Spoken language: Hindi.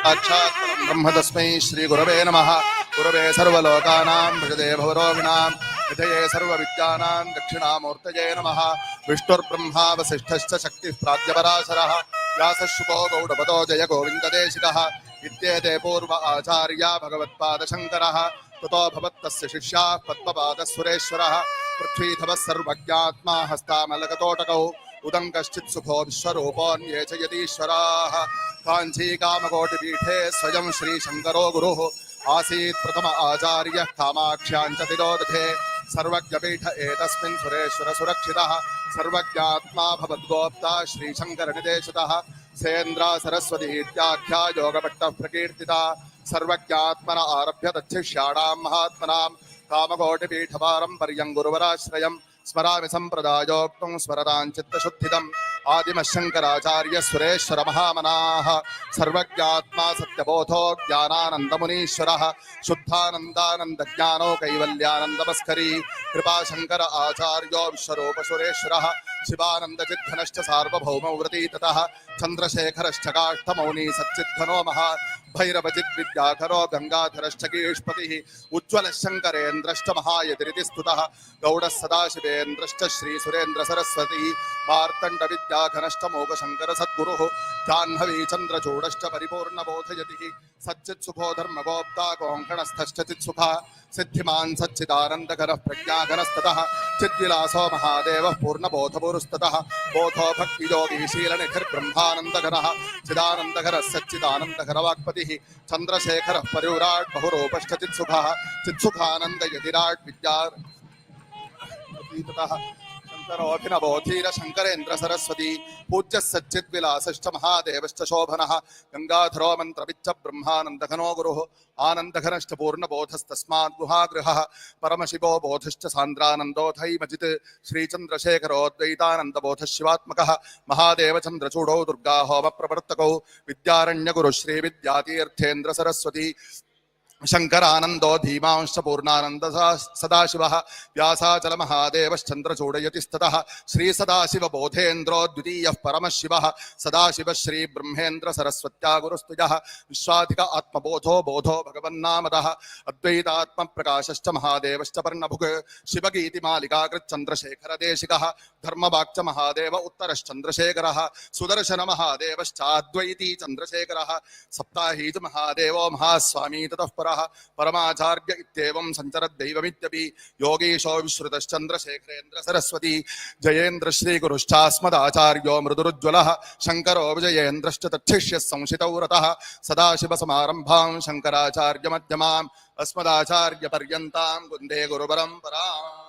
साक्षात् ब्रह्म तस्मै श्री गुरवे नमः। गुरवे सर्वलोकानां भजते भवरोगिणां विधये सर्वविद्यानां दक्षिणामूर्तये नमः। विष्णुर्ब्रह्मा वसिष्ठश्च शक्तिः प्राज्ञपराशरः व्यासः शुको गौडपदो जय गोविन्ददेशिकः इत्येते पूर्व आचार्या भगवत्पादशङ्करः ततो भवत्तस्य शिष्याः पद्मपादसुरेश्वरः पृथ्वीधवः सर्वज्ञात्मा हस्तामलकतोटकौ उदङ्कश्चित् सुखो विश्वरूपोऽन्ये च यतीश्वराः। काञ्चीकामकोटिपीठे स्वयं श्रीशङ्करो गुरुः आसीत् प्रथम आचार्यः कामाक्ष्यां च तिरोदधे सर्वज्ञपीठ एतस्मिन् सुरेश्वर सुरक्षितः सर्वज्ञात्मा भवद्गोप्ता श्रीशङ्करनिदेशितः सेन्द्रा सरस्वती इत्याख्या योगभट्टः प्रकीर्तिता सर्वज्ञात्मन आरभ्य तच्छिष्याणां महात्मनां कामकोटिपीठपारम्पर्यं गुरुवराश्रयं स्मरामि सम्प्रदायोक्तं स्मरतां चित्तशुद्धिदम् आदिमशङ्कराचार्य सुरेश्वर महामनाः सर्वज्ञात्मा सत्यबोधो ज्ञानानन्दमुनीश्वरः शुद्धानन्दानन्दज्ञानो कैवल्यानन्दमस्करी कृपाशङ्कर आचार्यो विश्वरूप सुरेश्वरः शिवानन्दचिद्घनश्च सार्वभौमौ व्रतीततः चन्द्रशेखरश्च काष्ठमौनी सच्चिद्घनो महा भैरवचिद्विद्याधरो गङ्गाधरश्च गीष्पतिः उज्ज्वलः शङ्करेन्द्रश्च महायतिरिति स्तुतः गौडः सदाशिवेन्द्रश्च श्रीसुरेन्द्रसरस्वती मार्तण्डविद्याघनश्च मोघशङ्कर सद्गुरुः जाह्नवी चन्द्रचूडश्च परिपूर्णबोधयतिः सच्चित्सुखो धर्मगोप्ता कोङ्कणस्थश्च चित्सुखः सिद्धिमान् सच्चिदानन्दघनः प्रज्ञाघनस्ततः चिद्विलासो महादेवः पूर्णबोधपुरुस्ततः बोधो भक्तियोगी शीलनिधिर्ब्रह्मानन्दघनः चिदानन्दघनः सच्चिदानन्दघन वाक्पतिः चन्द्रशेखरः परिव्राट् बहुरूपश्च चित्सुखः चित्सुखानन्दयतिराट् विद्याततः शङ्करोऽभिनवोधीर शङ्करेन्द्र सरस्वती पूज्यः सच्चिद्विलासश्च महादेवश्च शोभनः गङ्गाधरो मन्त्रविच्च ब्रह्मानन्दघनो गुरुः आनन्दघनश्च पूर्णबोधस्तस्मात् गुहागृहः परमशिवो बोधश्च सान्द्रानन्दोऽथैमजित् श्रीचन्द्रशेखरोऽद्वैतानन्दबोधः शिवात्मकः महादेवचन्द्रचूडौ दुर्गा होमप्रवर्तकौ विद्यारण्यगुरुः श्रीविद्यातीर्थेन्द्र सरस्वती शङ्करानन्दो धीमांश्च पूर्णानन्द सदाशिवः व्यासाचल महादेवश्चन्द्रचूडयतिस्ततः श्रीसदाशिवबोधेन्द्रो द्वितीयः परमशिवः सदाशिवः श्रीब्रह्मेन्द्र सरस्वत्या गुरुस्तुजः विश्वाधिक आत्मबोधो बोधो भगवन्नामदः अद्वैतात्मप्रकाशश्च महादेवश्च पर्णभुक् शिवगीतिमालिकाकृच्चन्द्रशेखरदेशिकः धर्मवाक्च महादेव उत्तरश्चन्द्रशेखरः सुदर्शन महादेवश्चाद्वैती चन्द्रशेखरः सप्ताहीच महादेवो महास्वामी ततः परमाचार्य इत्येवं संचरद्दैवमित्यपि योगीशो विश्रुतश्चन्द्रशेखरेन्द्र सरस्वती जयेन्द्र श्रीगुरुश्चास्मदाचार्यो मृदुरुज्ज्वलः शङ्करो विजयेन्द्रश्च तच्छिष्यः संशितौ रतः सदाशिवसमारम्भां शङ्कराचार्यमध्यमाम् अस्मदाचार्यपर्यन्तां वन्दे गुरुपरम्पराम्।